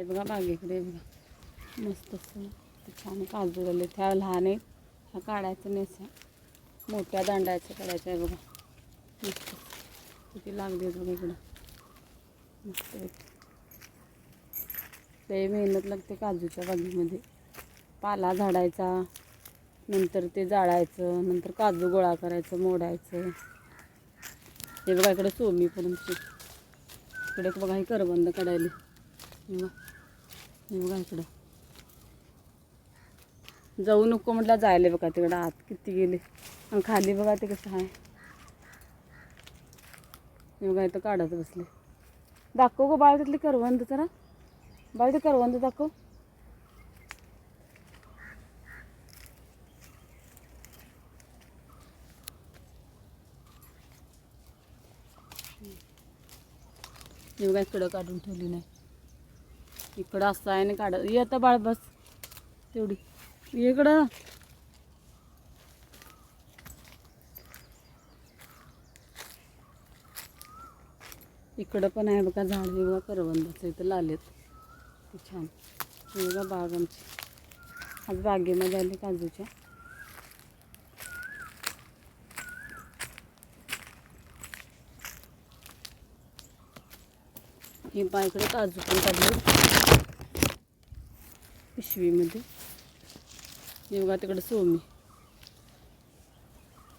बघा बागेकडे बघा मस्त असं छान काजू झाले. त्या लहान आहेत ह्या काढायचं नेसा मोठ्या दांडायच्या काढायच्या आहे बघा. मस्त किती लागले बघा इकडं मस्त. लई मेहनत लागते काजूच्या बागेमध्ये. पाला झाडायचा नंतर ते जाळायचं नंतर काजू गोळा करायचं मोडायचं. हे बघा इकडे सोमी पर्यंत इकडे बघा हे करवंद काढायला. हे बघा इकडं जाऊ नको म्हटलं जायला बघा तिकडं आत किती गेले आणि खाली बघा ते कसं आहे. हे बघा इथं काढत बसले. दाखव गो बाळ तिथली करवंद जरा बाळ ते करवंद दाखव. हे बघा इकडं काढून ठेवली नाही. इकडं असं आहे ना काढ ये आता बाळ बस तेवढी इकडं. इकडं पण आहे बघा झाड. हे बघा करवंदाचं इथं लालेत ते छान. हे बघा बाग आमची आज बागेमध्ये आले काजूच्या. हे बाईकडे काजू पण काढले पिशवीमध्ये. हे बघा तिकडे सोमी.